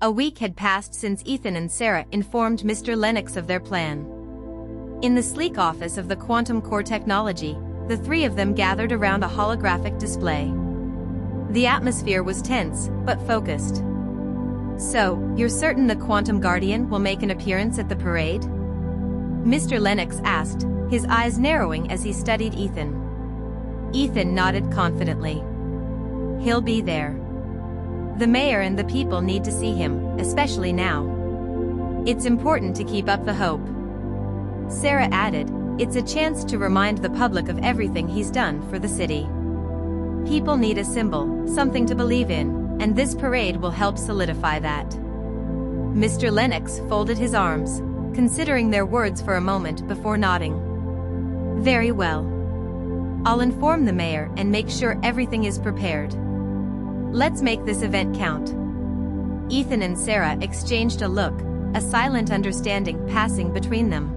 A week had passed since Ethan and Sarah informed Mr. Lennox of their plan. In the sleek office of the Quantum Core Technology, the three of them gathered around a holographic display. The atmosphere was tense, but focused. "So, you're certain the Quantum Guardian will make an appearance at the parade?" Mr. Lennox asked, his eyes narrowing as he studied Ethan. Ethan nodded confidently. "He'll be there. The mayor and the people need to see him, especially now. It's important to keep up the hope." Sarah added, "It's a chance to remind the public of everything he's done for the city. People need a symbol, something to believe in, and this parade will help solidify that." Mr. Lennox folded his arms, considering their words for a moment before nodding. "Very well. I'll inform the mayor and make sure everything is prepared. Let's make this event count." Ethan and Sarah exchanged a look, a silent understanding passing between them.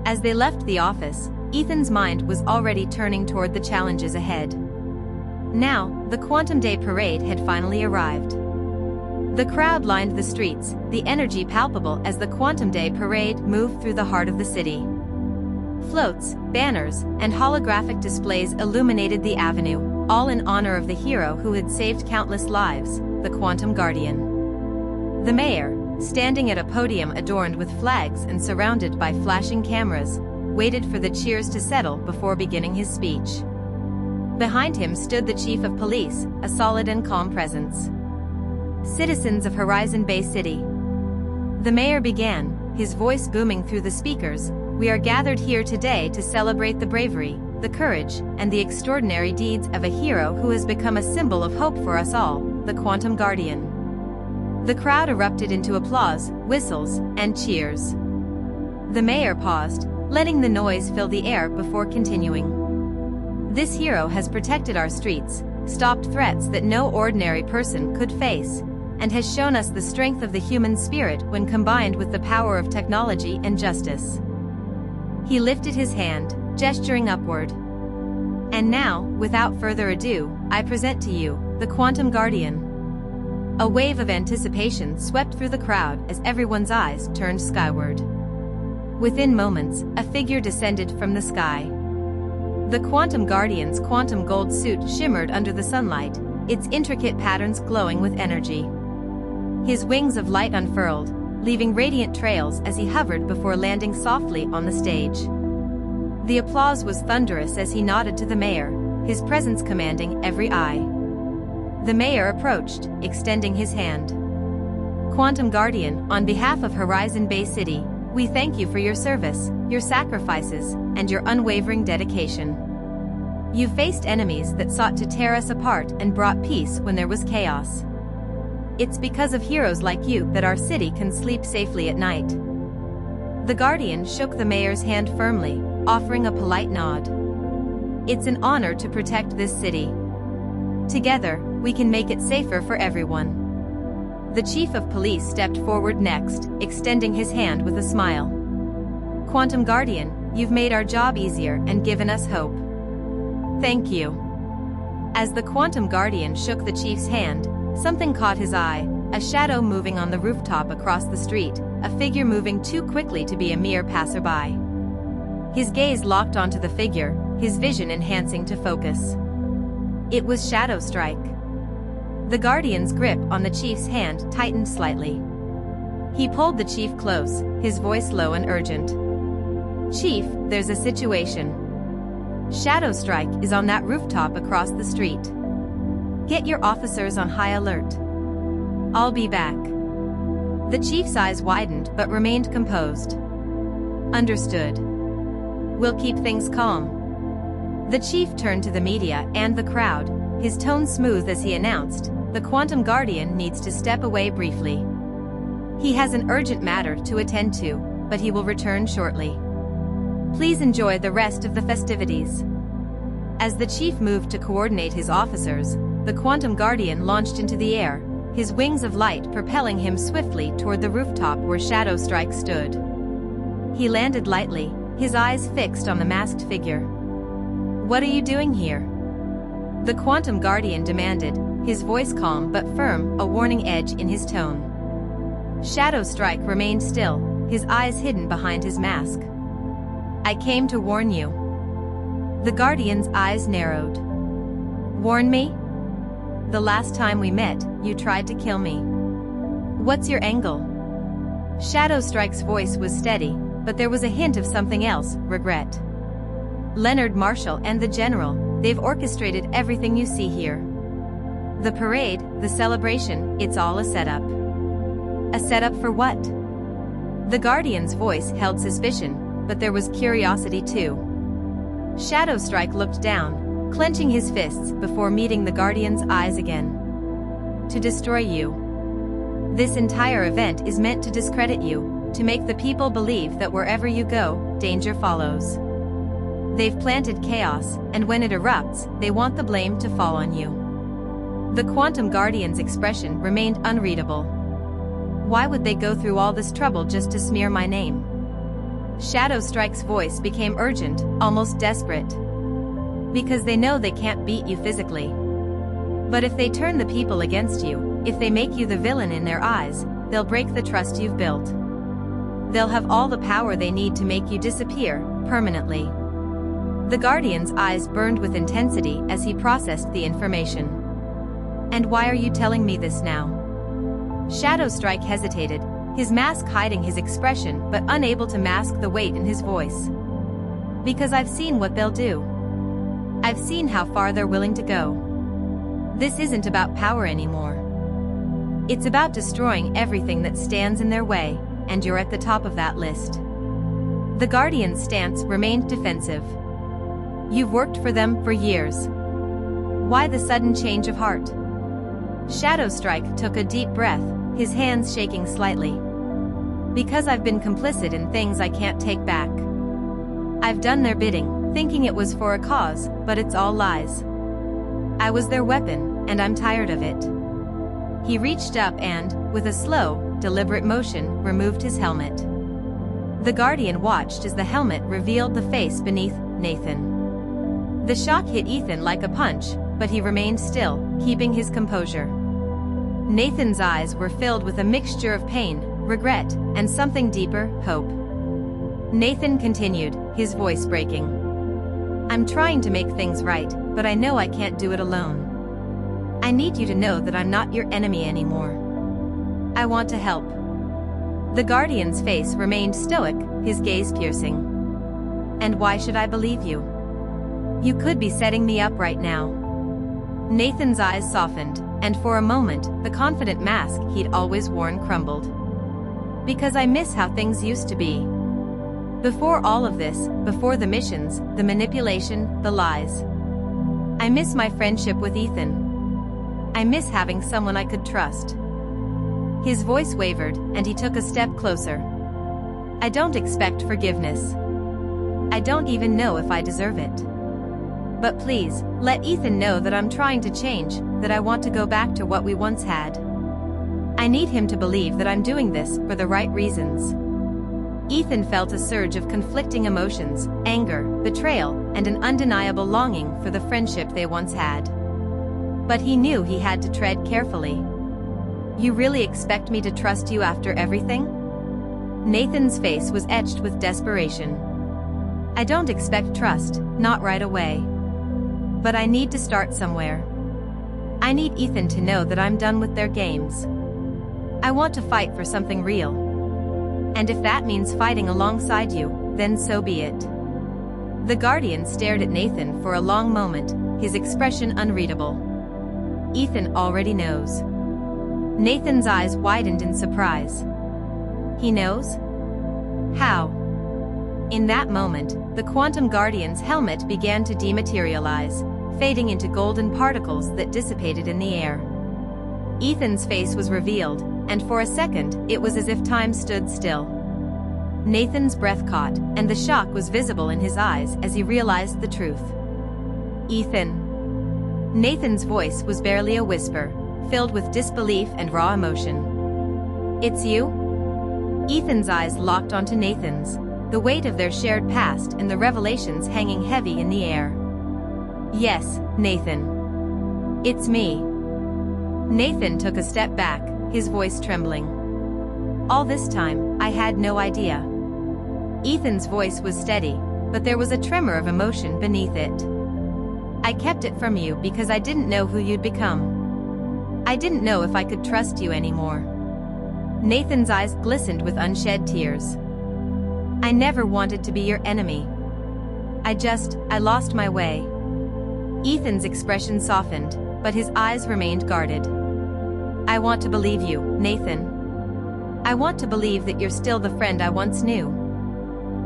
As they left the office, Ethan's mind was already turning toward the challenges ahead. Now, the Quantum Day parade had finally arrived. The crowd lined the streets, the energy palpable as the Quantum Day parade moved through the heart of the city. Floats, banners, and holographic displays illuminated the avenue, all in honor of the hero who had saved countless lives, the Quantum Guardian. The mayor, standing at a podium adorned with flags and surrounded by flashing cameras, waited for the cheers to settle before beginning his speech. Behind him stood the chief of police, a solid and calm presence. "Citizens of Horizon Bay City," the mayor began, his voice booming through the speakers, "we are gathered here today to celebrate the bravery, the courage, and the extraordinary deeds of a hero who has become a symbol of hope for us all, the Quantum Guardian." The crowd erupted into applause, whistles, and cheers. The mayor paused, letting the noise fill the air before continuing. "This hero has protected our streets, stopped threats that no ordinary person could face, and has shown us the strength of the human spirit when combined with the power of technology and justice." He lifted his hand, gesturing upward. "And now, without further ado, I present to you, the Quantum Guardian." A wave of anticipation swept through the crowd as everyone's eyes turned skyward. Within moments, a figure descended from the sky. The Quantum Guardian's quantum gold suit shimmered under the sunlight, its intricate patterns glowing with energy. His wings of light unfurled, leaving radiant trails as he hovered before landing softly on the stage. The applause was thunderous as he nodded to the mayor, his presence commanding every eye. The mayor approached, extending his hand. "Quantum Guardian, on behalf of Horizon Bay City, we thank you for your service, your sacrifices, and your unwavering dedication. You faced enemies that sought to tear us apart and brought peace when there was chaos. It's because of heroes like you that our city can sleep safely at night." The Guardian shook the mayor's hand firmly, offering a polite nod. "It's an honor to protect this city. Together, we can make it safer for everyone." The chief of police stepped forward next, extending his hand with a smile. "Quantum Guardian, you've made our job easier and given us hope." "Thank you." As the Quantum Guardian shook the chief's hand, something caught his eye, a shadow moving on the rooftop across the street, a figure moving too quickly to be a mere passerby. His gaze locked onto the figure, his vision enhancing to focus. It was Shadow Strike. The Guardian's grip on the chief's hand tightened slightly. He pulled the chief close, his voice low and urgent. "Chief, there's a situation. Shadow Strike is on that rooftop across the street. Get your officers on high alert. I'll be back." The chief's eyes widened but remained composed. "Understood. We'll keep things calm." The chief turned to the media and the crowd, his tone smooth as he announced, "The Quantum Guardian needs to step away briefly. He has an urgent matter to attend to, but he will return shortly. Please enjoy the rest of the festivities." As the chief moved to coordinate his officers, the Quantum Guardian launched into the air, his wings of light propelling him swiftly toward the rooftop where Shadow Strike stood. He landed lightly, his eyes fixed on the masked figure. "What are you doing here?" The Quantum Guardian demanded, his voice calm but firm, a warning edge in his tone. Shadow Strike remained still, his eyes hidden behind his mask. I came to warn you. The Guardian's eyes narrowed. Warn me? The last time we met, you tried to kill me. What's your angle? Shadow Strike's voice was steady, but there was a hint of something else, regret. Leonard Marshall and the General, they've orchestrated everything you see here. The parade, the celebration, it's all a setup. A setup for what? The Guardian's voice held suspicion, but there was curiosity too. Shadow Strike looked down, clenching his fists before meeting the Guardian's eyes again. To destroy you. This entire event is meant to discredit you, to make the people believe that wherever you go, danger follows. They've planted chaos, and when it erupts, they want the blame to fall on you. The Quantum Guardian's expression remained unreadable. Why would they go through all this trouble just to smear my name? Shadow Strike's voice became urgent, almost desperate. Because they know they can't beat you physically. But if they turn the people against you, if they make you the villain in their eyes, they'll break the trust you've built. They'll have all the power they need to make you disappear, permanently. The Guardian's eyes burned with intensity as he processed the information. And why are you telling me this now? Shadow Strike hesitated, his mask hiding his expression but unable to mask the weight in his voice. Because I've seen what they'll do. I've seen how far they're willing to go. This isn't about power anymore. It's about destroying everything that stands in their way, and you're at the top of that list. The Guardian's stance remained defensive. You've worked for them for years. Why the sudden change of heart? Shadow Strike took a deep breath, his hands shaking slightly. Because I've been complicit in things I can't take back. I've done their bidding, thinking it was for a cause, but it's all lies. I was their weapon, and I'm tired of it. He reached up and, with a slow, deliberate motion, removed his helmet. The Guardian watched as the helmet revealed the face beneath Nathan. The shock hit Ethan like a punch, but he remained still, keeping his composure. Nathan's eyes were filled with a mixture of pain, regret, and something deeper, hope. Nathan continued, his voice breaking. I'm trying to make things right, but I know I can't do it alone. I need you to know that I'm not your enemy anymore. I want to help. The Guardian's face remained stoic, his gaze piercing. And why should I believe you? You could be setting me up right now. Nathan's eyes softened, and for a moment, the confident mask he'd always worn crumbled. Because I miss how things used to be. Before all of this, before the missions, the manipulation, the lies. I miss my friendship with Ethan. I miss having someone I could trust. His voice wavered, and he took a step closer. I don't expect forgiveness. I don't even know if I deserve it. But please, let Ethan know that I'm trying to change, that I want to go back to what we once had. I need him to believe that I'm doing this for the right reasons. Ethan felt a surge of conflicting emotions, anger, betrayal, and an undeniable longing for the friendship they once had. But he knew he had to tread carefully. You really expect me to trust you after everything? Nathan's face was etched with desperation. I don't expect trust, not right away. But I need to start somewhere. I need Ethan to know that I'm done with their games. I want to fight for something real. And if that means fighting alongside you, then so be it. The Guardian stared at Nathan for a long moment, his expression unreadable. Ethan already knows. Nathan's eyes widened in surprise. He knows? How? In that moment, the Quantum Guardian's helmet began to dematerialize, fading into golden particles that dissipated in the air. Ethan's face was revealed, and for a second, it was as if time stood still. Nathan's breath caught, and the shock was visible in his eyes as he realized the truth. Ethan. Nathan's voice was barely a whisper, filled with disbelief and raw emotion. It's you? Ethan's eyes locked onto Nathan's, the weight of their shared past and the revelations hanging heavy in the air. Yes, Nathan. It's me. Nathan took a step back, his voice trembling. All this time, I had no idea. Ethan's voice was steady, but there was a tremor of emotion beneath it. I kept it from you because I didn't know who you'd become. I didn't know if I could trust you anymore. Nathan's eyes glistened with unshed tears. I never wanted to be your enemy. I lost my way. Ethan's expression softened, but his eyes remained guarded. I want to believe you, Nathan. I want to believe that you're still the friend I once knew.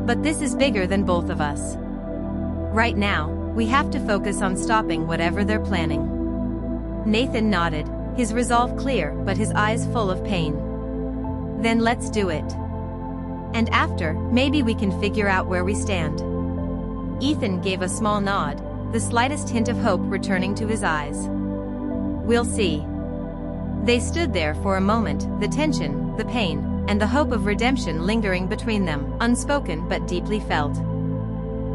But this is bigger than both of us. Right now, we have to focus on stopping whatever they're planning. Nathan nodded, his resolve clear but his eyes full of pain. Then let's do it. And after, maybe we can figure out where we stand. Ethan gave a small nod, the slightest hint of hope returning to his eyes. We'll see. They stood there for a moment, the tension, the pain, and the hope of redemption lingering between them, unspoken but deeply felt.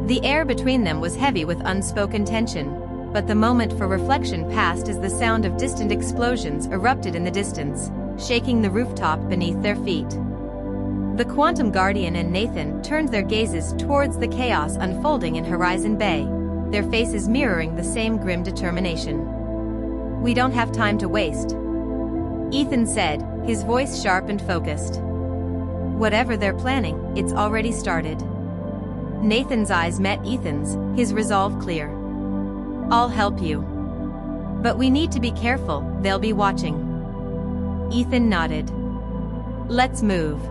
The air between them was heavy with unspoken tension, but the moment for reflection passed as the sound of distant explosions erupted in the distance, shaking the rooftop beneath their feet. The Quantum Guardian and Nathan turned their gazes towards the chaos unfolding in Horizon Bay, their faces mirroring the same grim determination. We don't have time to waste, Ethan said, his voice sharp and focused. Whatever they're planning, it's already started. Nathan's eyes met Ethan's, his resolve clear. I'll help you. But we need to be careful, they'll be watching. Ethan nodded. Let's move.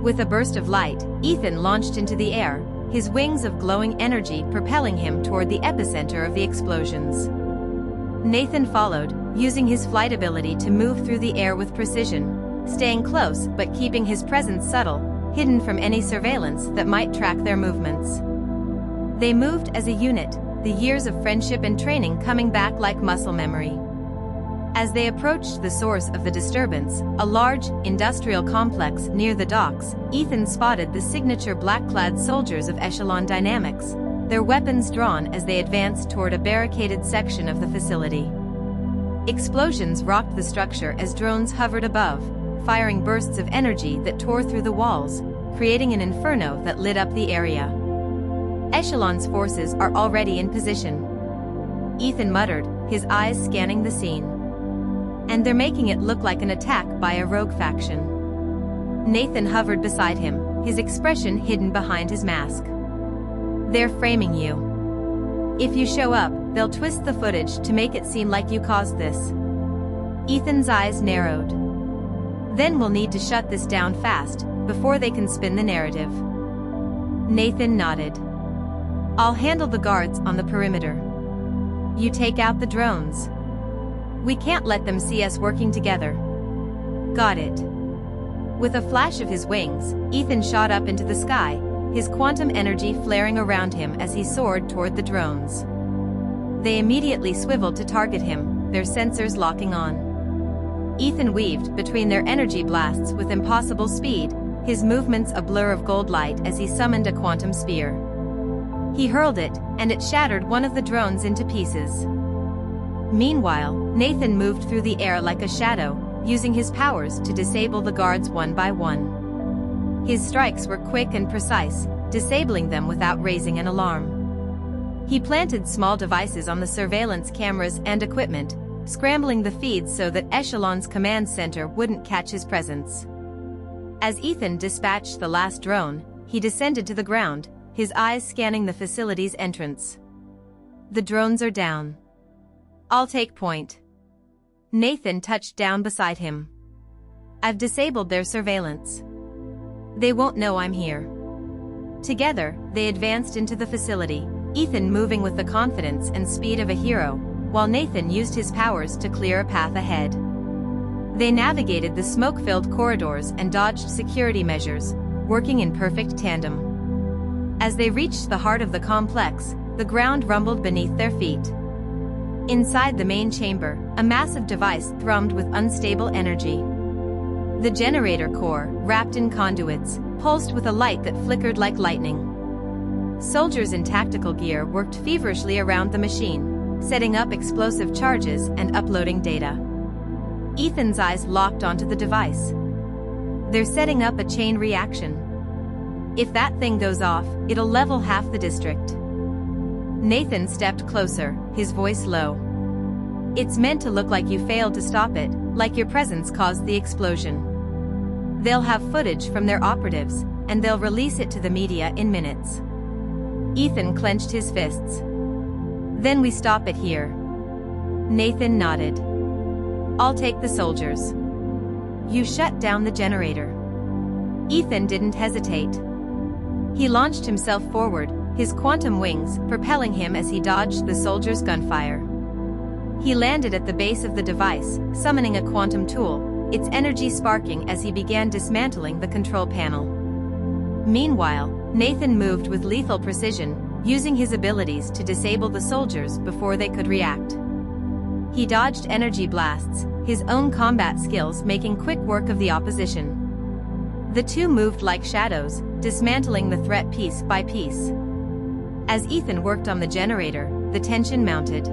With a burst of light, Ethan launched into the air, his wings of glowing energy propelling him toward the epicenter of the explosions. Nathan followed, using his flight ability to move through the air with precision, staying close but keeping his presence subtle, hidden from any surveillance that might track their movements. They moved as a unit, the years of friendship and training coming back like muscle memory. As they approached the source of the disturbance, a large, industrial complex near the docks, Ethan spotted the signature black-clad soldiers of Echelon Dynamics, their weapons drawn as they advanced toward a barricaded section of the facility. Explosions rocked the structure as drones hovered above, firing bursts of energy that tore through the walls, creating an inferno that lit up the area. Echelon's forces are already in position, Ethan muttered, his eyes scanning the scene. And they're making it look like an attack by a rogue faction. Nathan hovered beside him, his expression hidden behind his mask. They're framing you. If you show up, they'll twist the footage to make it seem like you caused this. Ethan's eyes narrowed. Then we'll need to shut this down fast, before they can spin the narrative. Nathan nodded. I'll handle the guards on the perimeter. You take out the drones. We can't let them see us working together. Got it. With a flash of his wings, Ethan shot up into the sky, his quantum energy flaring around him as he soared toward the drones. They immediately swiveled to target him, their sensors locking on. Ethan weaved between their energy blasts with impossible speed, his movements a blur of gold light as he summoned a quantum spear. He hurled it, and it shattered one of the drones into pieces. Meanwhile, Nathan moved through the air like a shadow, using his powers to disable the guards one by one. His strikes were quick and precise, disabling them without raising an alarm. He planted small devices on the surveillance cameras and equipment, scrambling the feeds so that Echelon's command center wouldn't catch his presence. As Ethan dispatched the last drone, he descended to the ground, his eyes scanning the facility's entrance. The drones are down. I'll take point. Nathan touched down beside him. I've disabled their surveillance. They won't know I'm here. Together, they advanced into the facility, Ethan moving with the confidence and speed of a hero, while Nathan used his powers to clear a path ahead. They navigated the smoke-filled corridors and dodged security measures, working in perfect tandem. As they reached the heart of the complex, the ground rumbled beneath their feet. Inside the main chamber, a massive device thrummed with unstable energy. The generator core, wrapped in conduits, pulsed with a light that flickered like lightning. Soldiers in tactical gear worked feverishly around the machine, setting up explosive charges and uploading data. Ethan's eyes locked onto the device. They're setting up a chain reaction. If that thing goes off, it'll level half the district. Nathan stepped closer, his voice low. It's meant to look like you failed to stop it, like your presence caused the explosion. They'll have footage from their operatives, and they'll release it to the media in minutes. Ethan clenched his fists. Then we stop it here. Nathan nodded. I'll take the soldiers. You shut down the generator. Ethan didn't hesitate. He launched himself forward, his quantum wings propelling him as he dodged the soldiers' gunfire. He landed at the base of the device, summoning a quantum tool, its energy sparking as he began dismantling the control panel. Meanwhile, Nathan moved with lethal precision, using his abilities to disable the soldiers before they could react. He dodged energy blasts, his own combat skills making quick work of the opposition. The two moved like shadows, dismantling the threat piece by piece. As Ethan worked on the generator, the tension mounted.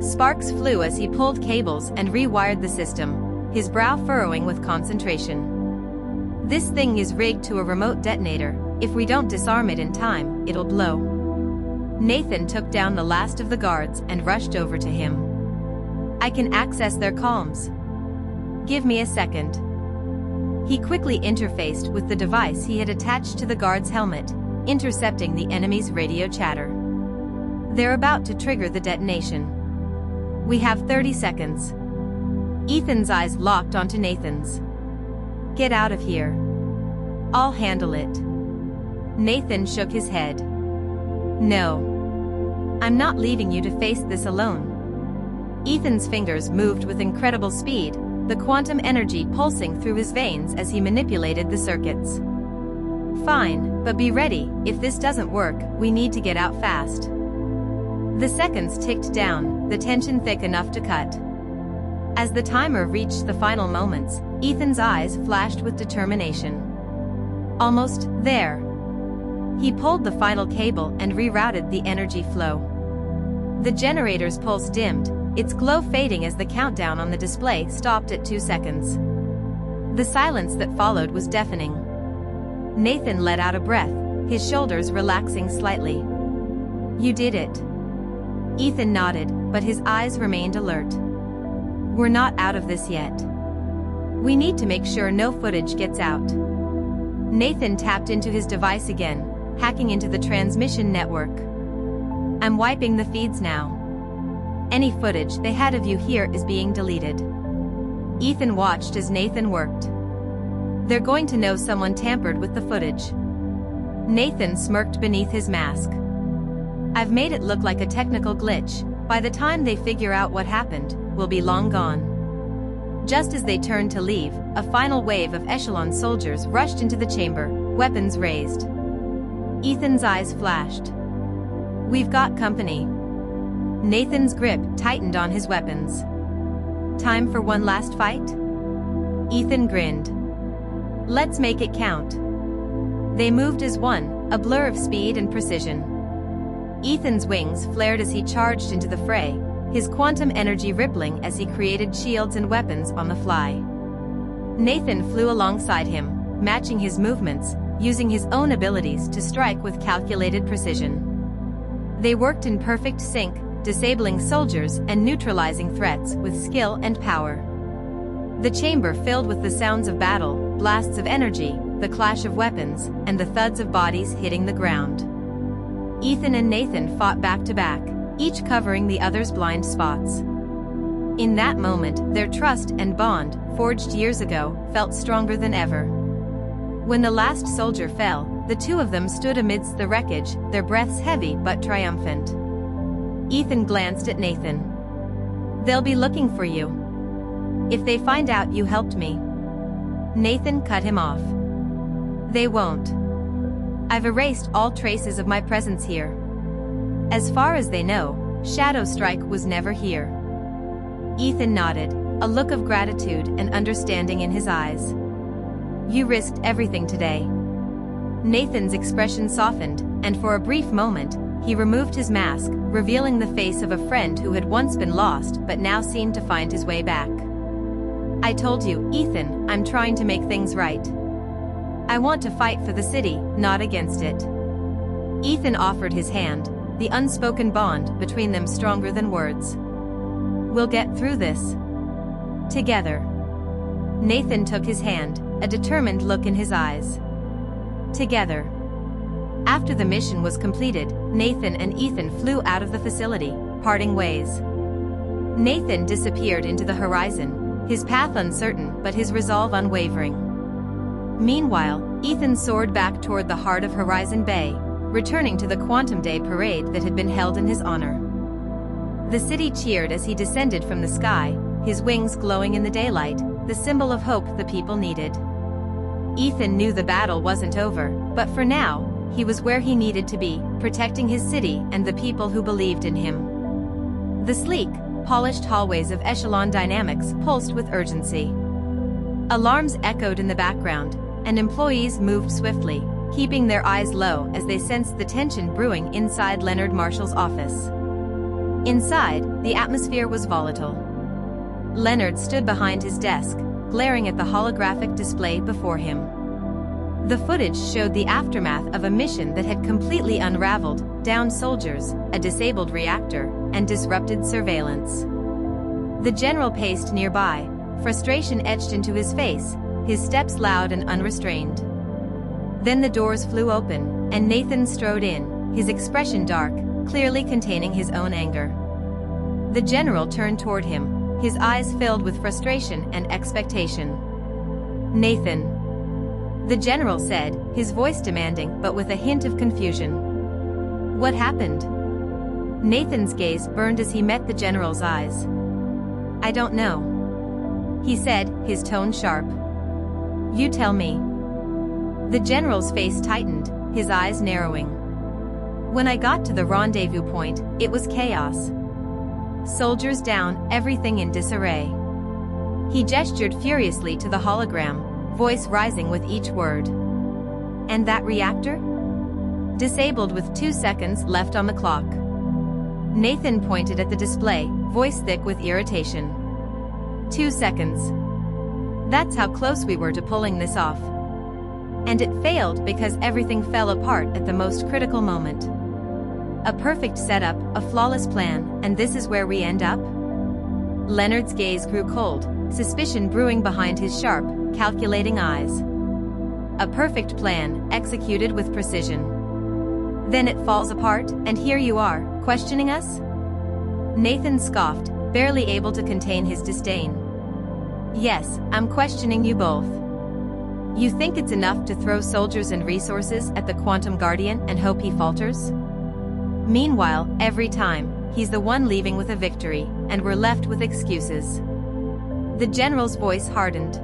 Sparks flew as he pulled cables and rewired the system, his brow furrowing with concentration. This thing is rigged to a remote detonator. If we don't disarm it in time, it'll blow. Nathan took down the last of the guards and rushed over to him. I can access their comms. Give me a second. He quickly interfaced with the device he had attached to the guard's helmet, intercepting the enemy's radio chatter. They're about to trigger the detonation. We have 30 seconds. Ethan's eyes locked onto Nathan's. Get out of here. I'll handle it. Nathan shook his head. No. I'm not leaving you to face this alone. Ethan's fingers moved with incredible speed, the quantum energy pulsing through his veins as he manipulated the circuits. Fine, but be ready. If this doesn't work, we need to get out fast. The seconds ticked down, the tension thick enough to cut. As the timer reached the final moments, Ethan's eyes flashed with determination. Almost there. He pulled the final cable and rerouted the energy flow. The generator's pulse dimmed, its glow fading as the countdown on the display stopped at 2 seconds. The silence that followed was deafening. Nathan let out a breath, his shoulders relaxing slightly. You did it. Ethan nodded, but his eyes remained alert. We're not out of this yet. We need to make sure no footage gets out. Nathan tapped into his device again, hacking into the transmission network. I'm wiping the feeds now. Any footage they had of you here is being deleted. Ethan watched as Nathan worked. They're going to know someone tampered with the footage. Nathan smirked beneath his mask. I've made it look like a technical glitch. By the time they figure out what happened, we'll be long gone. Just as they turned to leave, a final wave of echelon soldiers rushed into the chamber, weapons raised. Ethan's eyes flashed. We've got company. Nathan's grip tightened on his weapons. Time for one last fight? Ethan grinned. Let's make it count. They moved as one, a blur of speed and precision. Ethan's wings flared as he charged into the fray, his quantum energy rippling as he created shields and weapons on the fly. Nathan flew alongside him, matching his movements, using his own abilities to strike with calculated precision. They worked in perfect sync, disabling soldiers and neutralizing threats with skill and power. The chamber filled with the sounds of battle, blasts of energy, the clash of weapons, and the thuds of bodies hitting the ground. Ethan and Nathan fought back to back, each covering the other's blind spots. In that moment, their trust and bond, forged years ago, felt stronger than ever. When the last soldier fell, the two of them stood amidst the wreckage, their breaths heavy but triumphant. Ethan glanced at Nathan. They'll be looking for you. If they find out you helped me. Nathan cut him off. They won't. I've erased all traces of my presence here. As far as they know, Shadow Strike was never here. Ethan nodded, a look of gratitude and understanding in his eyes. You risked everything today. Nathan's expression softened, and for a brief moment, he removed his mask, revealing the face of a friend who had once been lost but now seemed to find his way back. I told you, Ethan, I'm trying to make things right. I want to fight for the city, not against it. Ethan offered his hand, the unspoken bond between them stronger than words. We'll get through this. Together. Nathan took his hand, a determined look in his eyes. Together. After the mission was completed, Nathan and Ethan flew out of the facility, parting ways. Nathan disappeared into the horizon, his path uncertain but his resolve unwavering. Meanwhile, Ethan soared back toward the heart of Horizon Bay, returning to the Quantum Day parade that had been held in his honor. The city cheered as he descended from the sky, his wings glowing in the daylight, the symbol of hope the people needed. Ethan knew the battle wasn't over, but for now, he was where he needed to be, protecting his city and the people who believed in him. The sleek, polished hallways of Echelon Dynamics pulsed with urgency. Alarms echoed in the background, and employees moved swiftly, keeping their eyes low as they sensed the tension brewing inside Leonard Marshall's office. Inside, the atmosphere was volatile. Leonard stood behind his desk, glaring at the holographic display before him. The footage showed the aftermath of a mission that had completely unraveled, downed soldiers, a disabled reactor, and disrupted surveillance. The general paced nearby, frustration etched into his face, his steps loud and unrestrained. Then the doors flew open, and Nathan strode in, his expression dark, clearly containing his own anger. The general turned toward him, his eyes filled with frustration and expectation. Nathan. The general said, his voice demanding but with a hint of confusion. What happened? Nathan's gaze burned as he met the general's eyes. I don't know. He said, his tone sharp. You tell me. The general's face tightened, his eyes narrowing. When I got to the rendezvous point, it was chaos. Soldiers down, everything in disarray. He gestured furiously to the hologram, voice rising with each word. And that reactor? Disabled with 2 seconds left on the clock. Nathan pointed at the display, voice thick with irritation. 2 seconds. That's how close we were to pulling this off. And it failed because everything fell apart at the most critical moment. A perfect setup, a flawless plan, and this is where we end up? Leonard's gaze grew cold, suspicion brewing behind his sharp, calculating eyes. A perfect plan, executed with precision. Then it falls apart, and here you are, questioning us? Nathan scoffed, barely able to contain his disdain. Yes, I'm questioning you both. You think it's enough to throw soldiers and resources at the Quantum Guardian and hope he falters? Meanwhile, every time, he's the one leaving with a victory, and we're left with excuses. The general's voice hardened.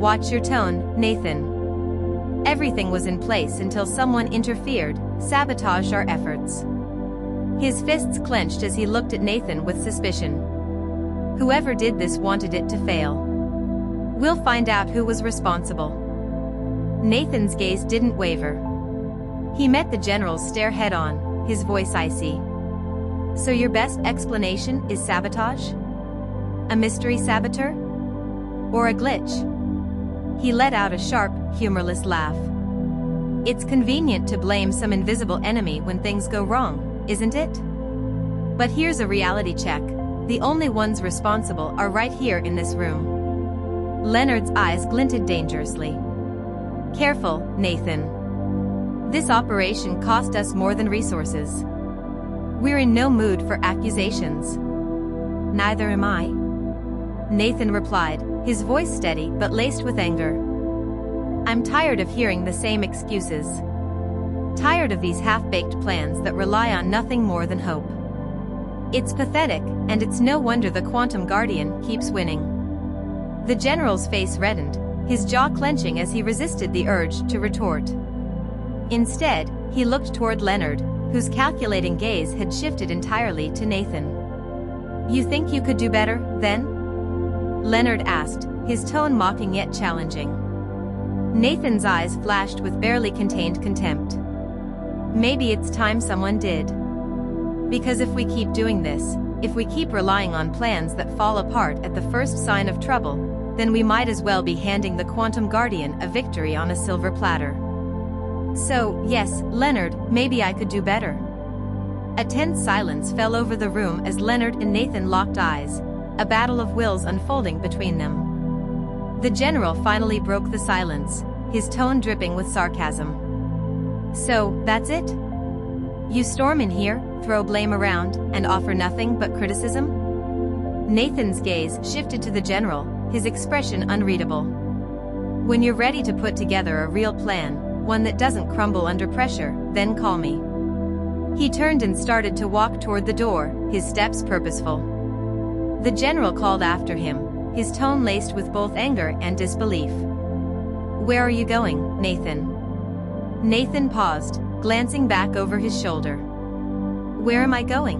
Watch your tone, Nathan. Everything was in place until someone interfered, sabotaged our efforts. His fists clenched as he looked at Nathan with suspicion. Whoever did this wanted it to fail. We'll find out who was responsible. Nathan's gaze didn't waver. He met the general's stare head-on, his voice icy. So your best explanation is sabotage? A mystery saboteur? Or a glitch? He let out a sharp, humorless laugh. It's convenient to blame some invisible enemy when things go wrong, isn't it? But here's a reality check. The only ones responsible are right here in this room. Leonard's eyes glinted dangerously. Careful, Nathan. This operation cost us more than resources. We're in no mood for accusations. Neither am I. Nathan replied, his voice steady but laced with anger. I'm tired of hearing the same excuses. Tired of these half-baked plans that rely on nothing more than hope. It's pathetic, and it's no wonder the Quantum Guardian keeps winning. The general's face reddened, his jaw clenching as he resisted the urge to retort. Instead, he looked toward Leonard, whose calculating gaze had shifted entirely to Nathan. You think you could do better, then? Leonard asked, his tone mocking yet challenging. Nathan's eyes flashed with barely contained contempt. Maybe it's time someone did. Because if we keep doing this, if we keep relying on plans that fall apart at the first sign of trouble, then we might as well be handing the Quantum Guardian a victory on a silver platter. So, yes, Leonard, maybe I could do better. A tense silence fell over the room as Leonard and Nathan locked eyes, a battle of wills unfolding between them. The general finally broke the silence, his tone dripping with sarcasm. So, that's it? You storm in here, throw blame around, and offer nothing but criticism? Nathan's gaze shifted to the general, his expression unreadable. When you're ready to put together a real plan, one that doesn't crumble under pressure, then call me. He turned and started to walk toward the door, his steps purposeful. The general called after him, his tone laced with both anger and disbelief. Where are you going, Nathan? Nathan paused, glancing back over his shoulder. Where am I going?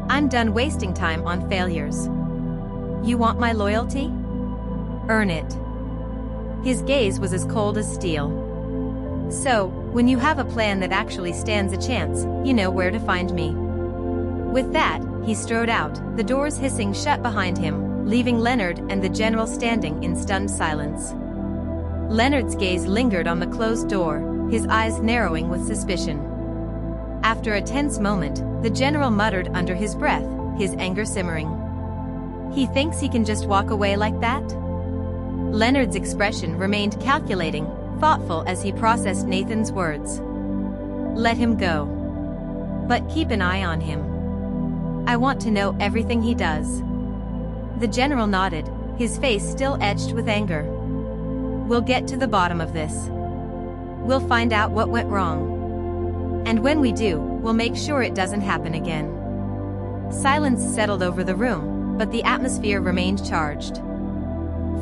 I'm done wasting time on failures. You want my loyalty? Earn it. His gaze was as cold as steel. So, when you have a plan that actually stands a chance, you know where to find me. With that, he strode out, the doors hissing shut behind him, leaving Leonard and the general standing in stunned silence. Leonard's gaze lingered on the closed door, his eyes narrowing with suspicion. After a tense moment, the general muttered under his breath, his anger simmering. He thinks he can just walk away like that? Leonard's expression remained calculating, thoughtful as he processed Nathan's words. Let him go. But keep an eye on him. I want to know everything he does. The general nodded, his face still etched with anger. We'll get to the bottom of this. We'll find out what went wrong. And when we do, we'll make sure it doesn't happen again. Silence settled over the room, but the atmosphere remained charged.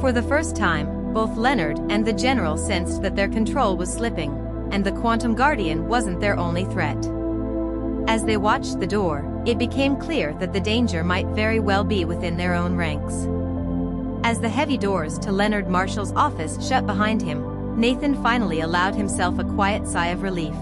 For the first time, both Leonard and the general sensed that their control was slipping, and the Quantum Guardian wasn't their only threat. As they watched the door, it became clear that the danger might very well be within their own ranks. As the heavy doors to Leonard Marshall's office shut behind him, Nathan finally allowed himself a quiet sigh of relief.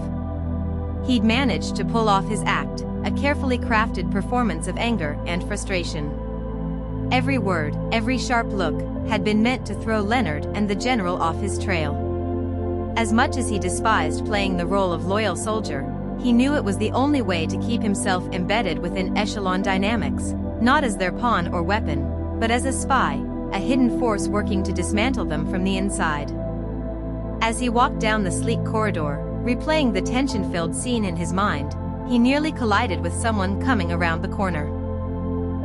He'd managed to pull off his act, a carefully crafted performance of anger and frustration. Every word, every sharp look, had been meant to throw Leonard and the general off his trail. As much as he despised playing the role of loyal soldier, he knew it was the only way to keep himself embedded within echelon dynamics, not as their pawn or weapon, but as a spy, a hidden force working to dismantle them from the inside. As he walked down the sleek corridor, replaying the tension-filled scene in his mind, he nearly collided with someone coming around the corner.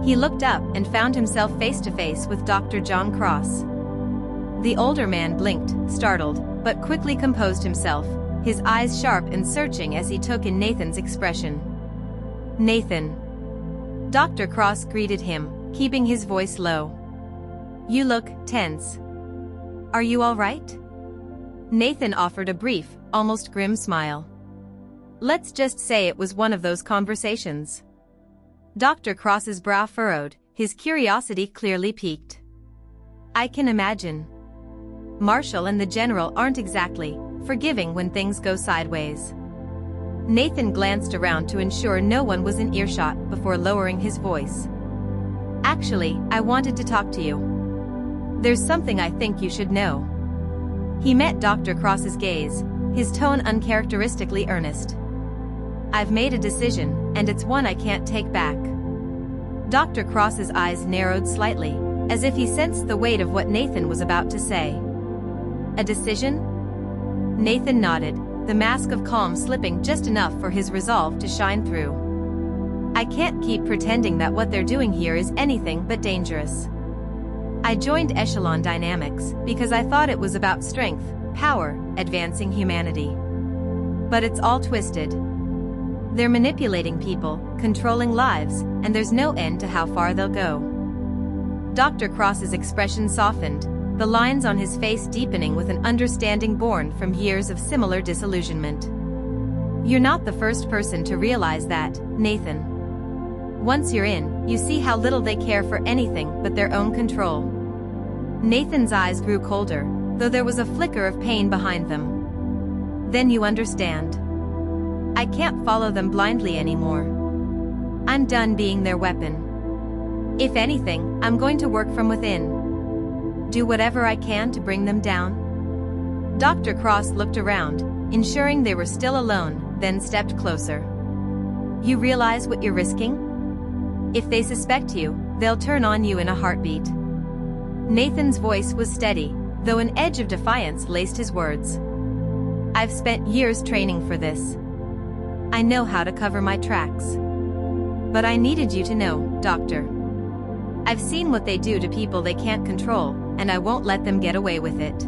He looked up and found himself face-to-face with Dr. John Cross. The older man blinked, startled, but quickly composed himself, his eyes sharp and searching as he took in Nathan's expression. Nathan. Dr. Cross greeted him, keeping his voice low. You look tense. Are you all right? Nathan offered a brief, almost grim smile. Let's just say it was one of those conversations. Dr. Cross's brow furrowed, his curiosity clearly piqued. I can imagine. Marshall and the general aren't exactly forgiving when things go sideways. Nathan glanced around to ensure no one was in earshot before lowering his voice. Actually, I wanted to talk to you. There's something I think you should know. He met Dr. Cross's gaze, his tone uncharacteristically earnest. I've made a decision, and it's one I can't take back. Dr. Cross's eyes narrowed slightly, as if he sensed the weight of what Nathan was about to say. A decision? Nathan nodded, the mask of calm slipping just enough for his resolve to shine through. I can't keep pretending that what they're doing here is anything but dangerous. I joined Echelon Dynamics because I thought it was about strength, power, advancing humanity. But it's all twisted. They're manipulating people, controlling lives, and there's no end to how far they'll go. Dr. Cross's expression softened, the lines on his face deepening with an understanding born from years of similar disillusionment. You're not the first person to realize that, Nathan. Once you're in, you see how little they care for anything but their own control. Nathan's eyes grew colder, though there was a flicker of pain behind them. Then you understand. I can't follow them blindly anymore. I'm done being their weapon. If anything, I'm going to work from within. Do whatever I can to bring them down. Dr. Cross looked around, ensuring they were still alone, then stepped closer. You realize what you're risking? If they suspect you, they'll turn on you in a heartbeat. Nathan's voice was steady, though an edge of defiance laced his words. I've spent years training for this. I know how to cover my tracks. But I needed you to know, Doctor. I've seen what they do to people they can't control, and I won't let them get away with it.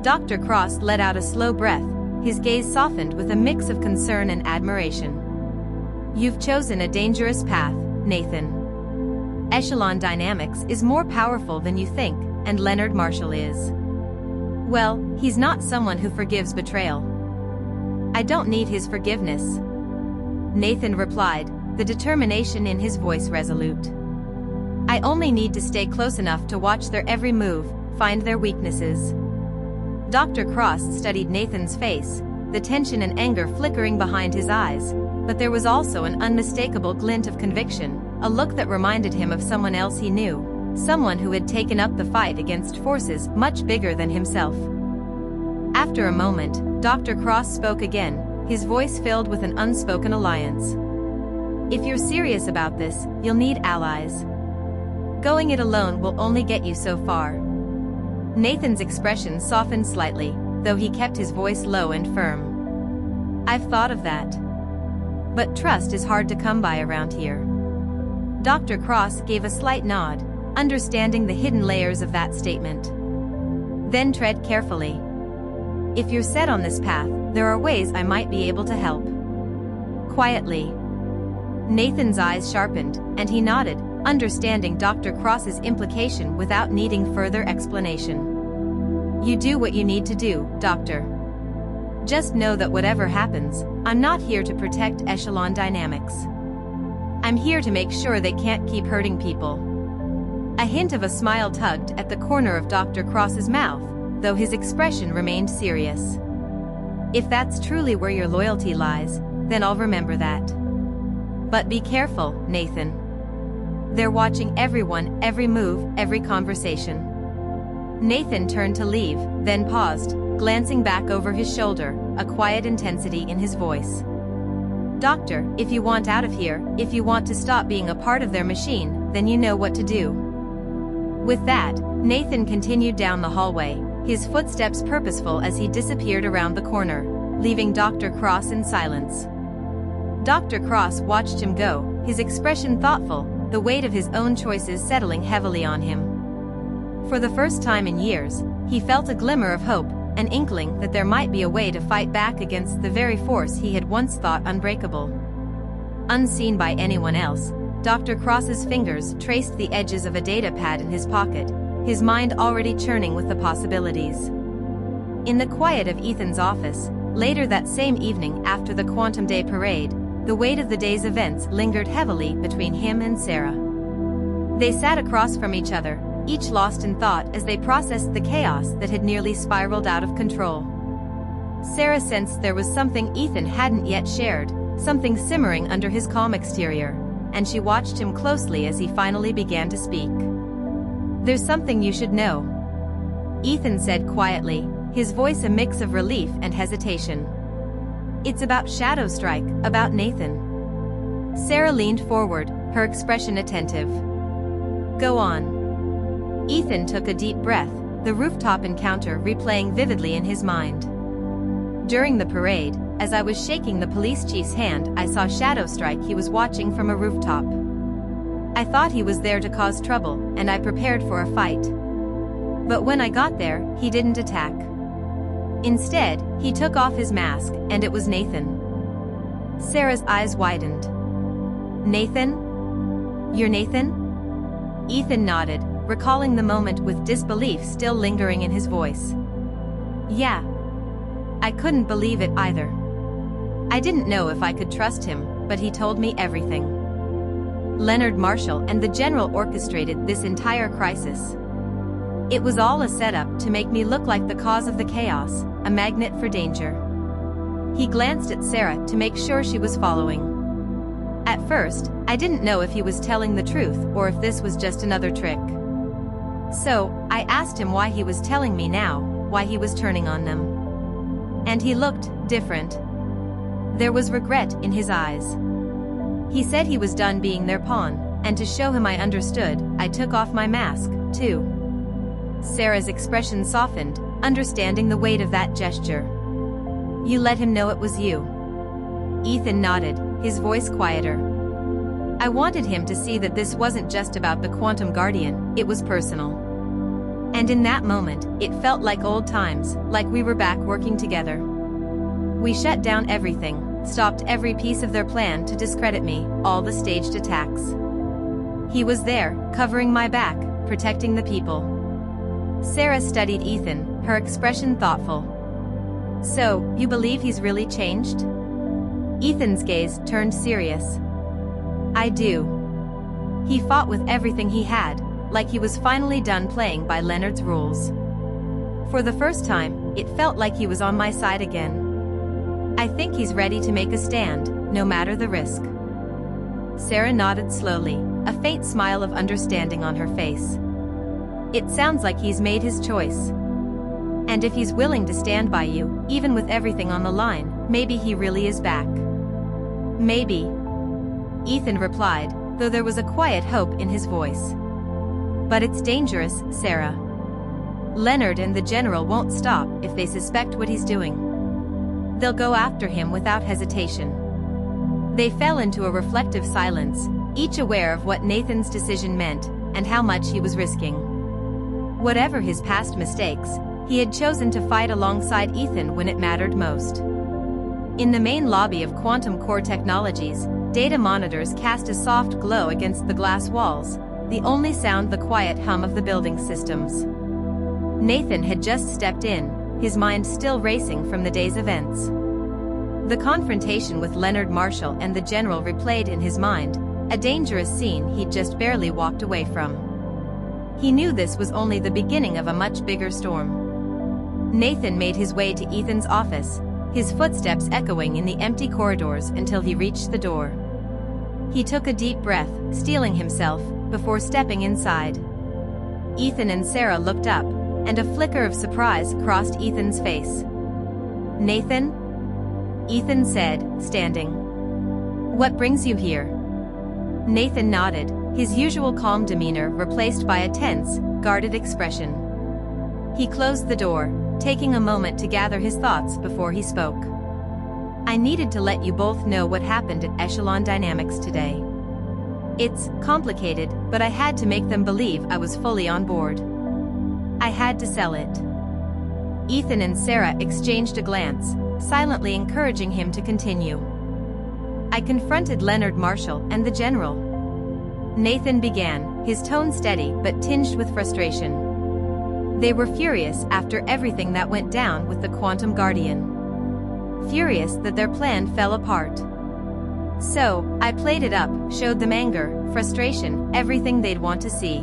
Dr. Cross let out a slow breath, his gaze softened with a mix of concern and admiration. You've chosen a dangerous path, Nathan. Echelon dynamics is more powerful than you think, and Leonard Marshall is. Well, he's not someone who forgives betrayal. I don't need his forgiveness. Nathan replied, the determination in his voice resolute. I only need to stay close enough to watch their every move, find their weaknesses. Dr. Cross studied Nathan's face, the tension and anger flickering behind his eyes, but there was also an unmistakable glint of conviction, a look that reminded him of someone else he knew, someone who had taken up the fight against forces much bigger than himself. After a moment, Dr. Cross spoke again, his voice filled with an unspoken alliance. If you're serious about this, you'll need allies. Going it alone will only get you so far. Nathan's expression softened slightly, though he kept his voice low and firm. I've thought of that. But trust is hard to come by around here. Dr. Cross gave a slight nod, understanding the hidden layers of that statement. Then tread carefully. If you're set on this path, there are ways I might be able to help. Quietly. Nathan's eyes sharpened, and he nodded, understanding Dr. Cross's implication without needing further explanation. You do what you need to do, Doctor. Just know that whatever happens, I'm not here to protect echelon dynamics. I'm here to make sure they can't keep hurting people. A hint of a smile tugged at the corner of Dr. Cross's mouth, though his expression remained serious. If that's truly where your loyalty lies, then I'll remember that. But be careful, Nathan. They're watching everyone, every move, every conversation. Nathan turned to leave, then paused, glancing back over his shoulder, a quiet intensity in his voice. Doctor, if you want out of here, if you want to stop being a part of their machine, then you know what to do. With that, Nathan continued down the hallway, his footsteps purposeful as he disappeared around the corner, leaving Dr. Cross in silence. Dr. Cross watched him go, his expression thoughtful, the weight of his own choices settling heavily on him. For the first time in years, he felt a glimmer of hope, an inkling that there might be a way to fight back against the very force he had once thought unbreakable. Unseen by anyone else, Dr. Cross's fingers traced the edges of a data pad in his pocket, his mind already churning with the possibilities. In the quiet of Ethan's office, later that same evening after the Quantum Day parade, the weight of the day's events lingered heavily between him and Sarah. They sat across from each other, each lost in thought as they processed the chaos that had nearly spiraled out of control. Sarah sensed there was something Ethan hadn't yet shared, something simmering under his calm exterior, and she watched him closely as he finally began to speak. There's something you should know, Ethan said quietly, his voice a mix of relief and hesitation. It's about Shadow Strike, about Nathan. Sarah leaned forward, her expression attentive. Go on. Ethan took a deep breath, the rooftop encounter replaying vividly in his mind. During the parade, as I was shaking the police chief's hand, I saw Shadow Strike. He was watching from a rooftop. I thought he was there to cause trouble, and I prepared for a fight. But when I got there, he didn't attack. Instead, he took off his mask, and it was Nathan. Sarah's eyes widened. Nathan? You're Nathan? Ethan nodded, recalling the moment with disbelief still lingering in his voice. Yeah. I couldn't believe it either. I didn't know if I could trust him, but he told me everything. Leonard Marshall and the General orchestrated this entire crisis. It was all a setup to make me look like the cause of the chaos, a magnet for danger. He glanced at Sarah to make sure she was following. At first, I didn't know if he was telling the truth or if this was just another trick. So, I asked him why he was telling me now, why he was turning on them. And he looked different. There was regret in his eyes. He said he was done being their pawn, and to show him I understood, I took off my mask, too. Sarah's expression softened, understanding the weight of that gesture. You let him know it was you. Ethan nodded, his voice quieter. I wanted him to see that this wasn't just about the Quantum Guardian, it was personal. And in that moment, it felt like old times, like we were back working together. We shut down everything, stopped every piece of their plan to discredit me, all the staged attacks. He was there, covering my back, protecting the people. Sarah studied Ethan, her expression thoughtful. So, you believe he's really changed? Ethan's gaze turned serious. I do. He fought with everything he had, like he was finally done playing by Leonard's rules. For the first time, it felt like he was on my side again. I think he's ready to make a stand, no matter the risk. Sarah nodded slowly, a faint smile of understanding on her face. It sounds like he's made his choice. And if he's willing to stand by you, even with everything on the line, maybe he really is back. Maybe. Ethan replied, though there was a quiet hope in his voice. But it's dangerous, Sarah. Leonard and the general won't stop if they suspect what he's doing. They'll go after him without hesitation. They fell into a reflective silence, each aware of what Nathan's decision meant and how much he was risking. Whatever his past mistakes, he had chosen to fight alongside Ethan when it mattered most. In the main lobby of Quantum Core Technologies, data monitors cast a soft glow against the glass walls, the only sound the quiet hum of the building systems. Nathan had just stepped in, his mind still racing from the day's events. The confrontation with Leonard Marshall and the general replayed in his mind, a dangerous scene he'd just barely walked away from. He knew this was only the beginning of a much bigger storm. Nathan made his way to Ethan's office, his footsteps echoing in the empty corridors until he reached the door. He took a deep breath, steeling himself, before stepping inside. Ethan and Sarah looked up, and a flicker of surprise crossed Ethan's face. Nathan? Ethan said, standing. What brings you here? Nathan nodded, his usual calm demeanor replaced by a tense, guarded expression. He closed the door, taking a moment to gather his thoughts before he spoke. I needed to let you both know what happened at Echelon Dynamics today. It's complicated, but I had to make them believe I was fully on board. I had to sell it. Ethan and Sarah exchanged a glance, silently encouraging him to continue. I confronted Leonard Marshall and the general. Nathan began, his tone steady but tinged with frustration. They were furious after everything that went down with the Quantum Guardian. Furious that their plan fell apart. So, I played it up, showed them anger, frustration, everything they'd want to see.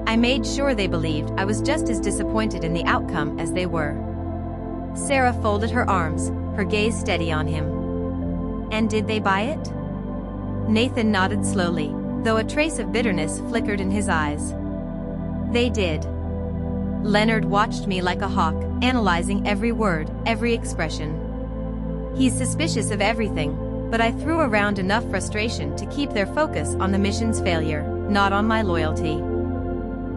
I made sure they believed I was just as disappointed in the outcome as they were. Sarah folded her arms, her gaze steady on him. And did they buy it? Nathan nodded slowly, though a trace of bitterness flickered in his eyes. They did. Leonard watched me like a hawk, analyzing every word, every expression. He's suspicious of everything, but I threw around enough frustration to keep their focus on the mission's failure, not on my loyalty.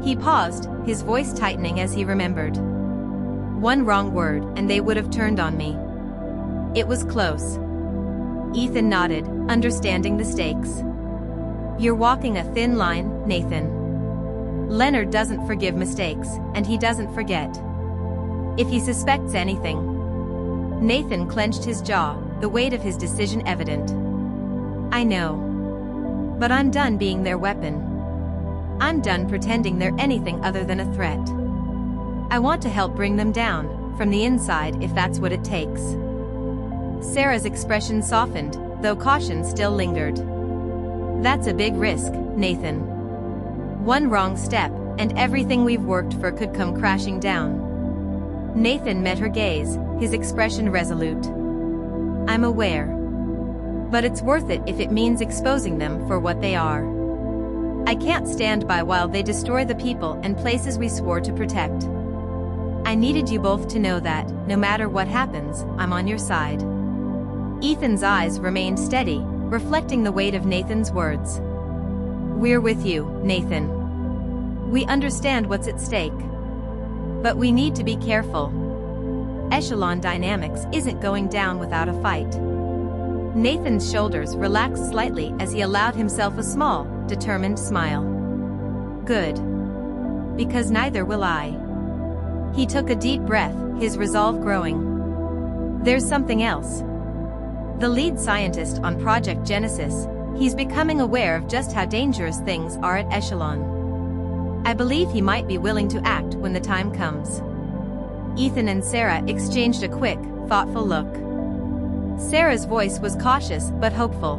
He paused, his voice tightening as he remembered. One wrong word, and they would have turned on me. It was close. Ethan nodded, understanding the stakes. You're walking a thin line, Nathan. Leonard doesn't forgive mistakes, and he doesn't forget. If he suspects anything. Nathan clenched his jaw, the weight of his decision evident. I know. But I'm done being their weapon. I'm done pretending they're anything other than a threat. I want to help bring them down, from the inside if that's what it takes. Sarah's expression softened, though caution still lingered. That's a big risk, Nathan. One wrong step, and everything we've worked for could come crashing down. Nathan met her gaze, his expression resolute. I'm aware. But it's worth it if it means exposing them for what they are. I can't stand by while they destroy the people and places we swore to protect. I needed you both to know that, no matter what happens, I'm on your side. Ethan's eyes remained steady, reflecting the weight of Nathan's words. We're with you, Nathan. We understand what's at stake. But we need to be careful. Echelon dynamics isn't going down without a fight. Nathan's shoulders relaxed slightly as he allowed himself a small, determined smile. Good. Because neither will I. He took a deep breath, his resolve growing. There's something else. The lead scientist on Project Genesis, he's becoming aware of just how dangerous things are at Echelon. I believe he might be willing to act when the time comes. Ethan and Sarah exchanged a quick, thoughtful look. Sarah's voice was cautious but hopeful.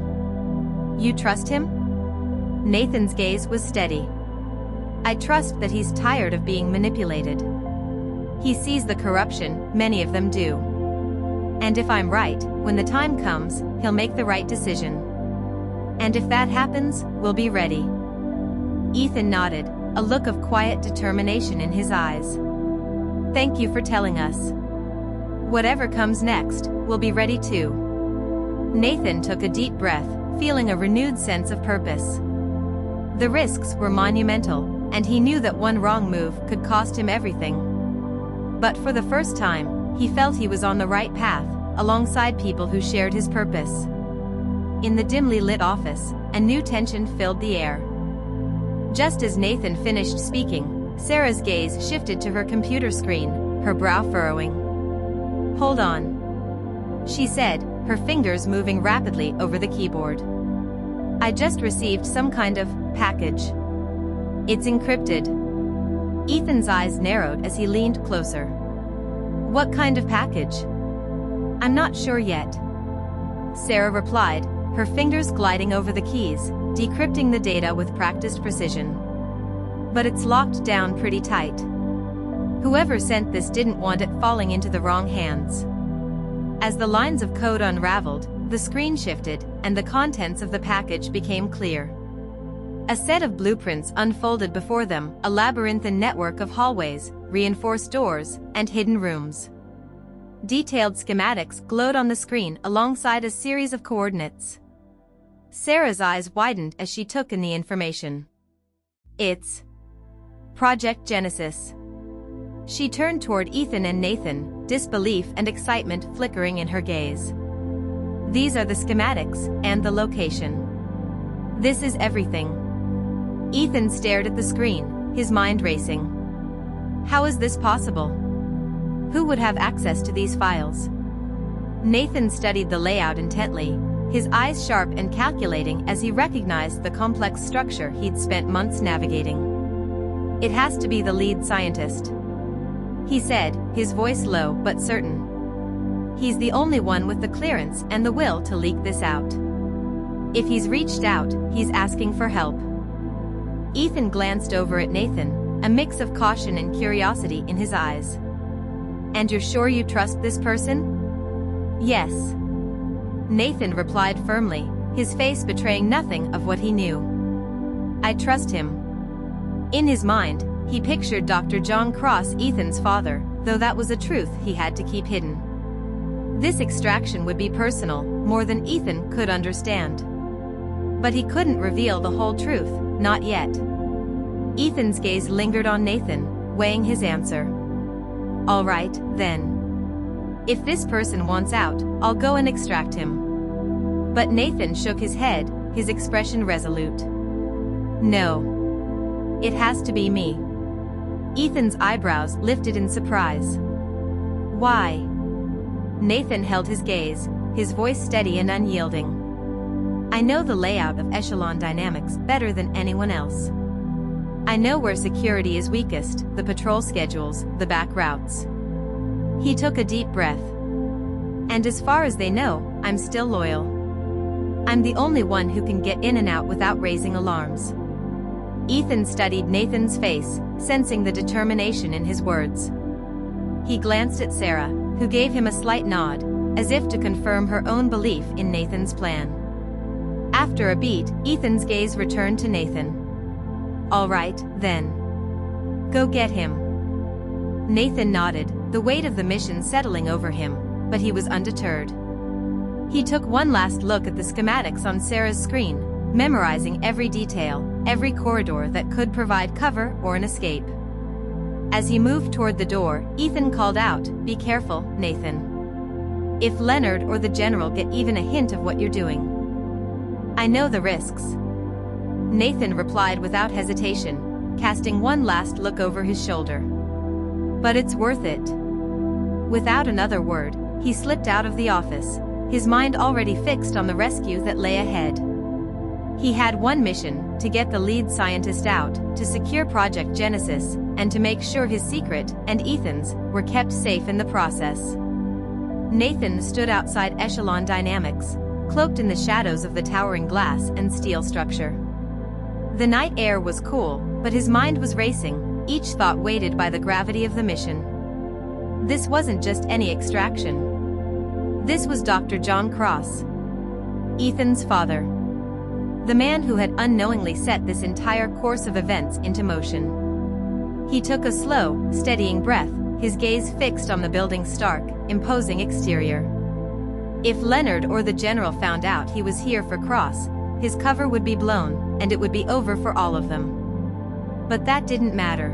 You trust him? Nathan's gaze was steady. I trust that he's tired of being manipulated. He sees the corruption, many of them do. And if I'm right, when the time comes, he'll make the right decision. And if that happens, we'll be ready. Ethan nodded, a look of quiet determination in his eyes. Thank you for telling us. Whatever comes next, we'll be ready too. Nathan took a deep breath, feeling a renewed sense of purpose. The risks were monumental, and he knew that one wrong move could cost him everything. But for the first time, he felt he was on the right path, alongside people who shared his purpose. In the dimly lit office, a new tension filled the air. Just as Nathan finished speaking, Sarah's gaze shifted to her computer screen, her brow furrowing. Hold on, she said, her fingers moving rapidly over the keyboard. I just received some kind of package. It's encrypted. Ethan's eyes narrowed as he leaned closer. What kind of package? I'm not sure yet. Sarah replied, her fingers gliding over the keys, decrypting the data with practiced precision. But it's locked down pretty tight. Whoever sent this didn't want it falling into the wrong hands. As the lines of code unraveled, the screen shifted, and the contents of the package became clear. A set of blueprints unfolded before them, a labyrinthine network of hallways, reinforced doors, and hidden rooms. Detailed schematics glowed on the screen alongside a series of coordinates. Sarah's eyes widened as she took in the information. It's Project Genesis. She turned toward Ethan and Nathan, disbelief and excitement flickering in her gaze. These are the schematics, and the location. This is everything. Ethan stared at the screen, his mind racing. How is this possible? Who would have access to these files? Nathan studied the layout intently, his eyes sharp and calculating as he recognized the complex structure he'd spent months navigating. It has to be the lead scientist, he said, his voice low but certain. He's the only one with the clearance and the will to leak this out. If he's reached out, he's asking for help. Ethan glanced over at Nathan, a mix of caution and curiosity in his eyes. And you're sure you trust this person? Yes. Nathan replied firmly, his face betraying nothing of what he knew. I trust him. In his mind, he pictured Dr. John Cross, Ethan's father, though that was a truth he had to keep hidden. This extraction would be personal, more than Ethan could understand. But he couldn't reveal the whole truth, not yet. Ethan's gaze lingered on Nathan, weighing his answer. All right, then. If this person wants out, I'll go and extract him. But Nathan shook his head, his expression resolute. No. It has to be me. Ethan's eyebrows lifted in surprise. Why? Nathan held his gaze, his voice steady and unyielding. I know the layout of Echelon dynamics better than anyone else. I know where security is weakest, the patrol schedules, the back routes. He took a deep breath. And as far as they know, I'm still loyal. I'm the only one who can get in and out without raising alarms. Ethan studied Nathan's face, sensing the determination in his words. He glanced at Sarah, who gave him a slight nod, as if to confirm her own belief in Nathan's plan. After a beat, Ethan's gaze returned to Nathan. "All right, then. Go get him." Nathan nodded, the weight of the mission settling over him, but he was undeterred. He took one last look at the schematics on Sarah's screen, memorizing every detail, every corridor that could provide cover or an escape. As he moved toward the door, Ethan called out, "Be careful, Nathan. If Leonard or the general get even a hint of what you're doing, I know the risks." Nathan replied without hesitation, casting one last look over his shoulder. "But it's worth it." Without another word, he slipped out of the office, his mind already fixed on the rescue that lay ahead. He had one mission: to get the lead scientist out, to secure Project Genesis, and to make sure his secret, and Ethan's, were kept safe in the process. Nathan stood outside Echelon Dynamics, cloaked in the shadows of the towering glass and steel structure. The night air was cool, but his mind was racing, each thought weighted by the gravity of the mission. This wasn't just any extraction. This was Dr. John Cross, Ethan's father. The man who had unknowingly set this entire course of events into motion. He took a slow, steadying breath, his gaze fixed on the building's stark, imposing exterior. If Leonard or the general found out he was here for Cross, his cover would be blown, and it would be over for all of them. But that didn't matter.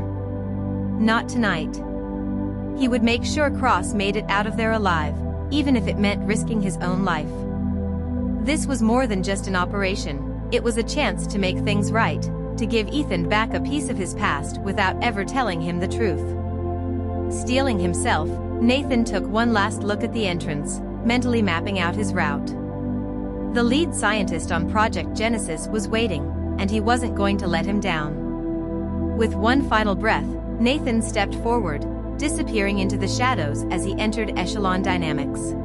Not tonight. He would make sure Cross made it out of there alive, even if it meant risking his own life. This was more than just an operation, it was a chance to make things right, to give Ethan back a piece of his past without ever telling him the truth. Steeling himself, Nathan took one last look at the entrance, mentally mapping out his route. The lead scientist on Project Genesis was waiting, and he wasn't going to let him down. With one final breath, Nathan stepped forward, disappearing into the shadows as he entered Echelon Dynamics.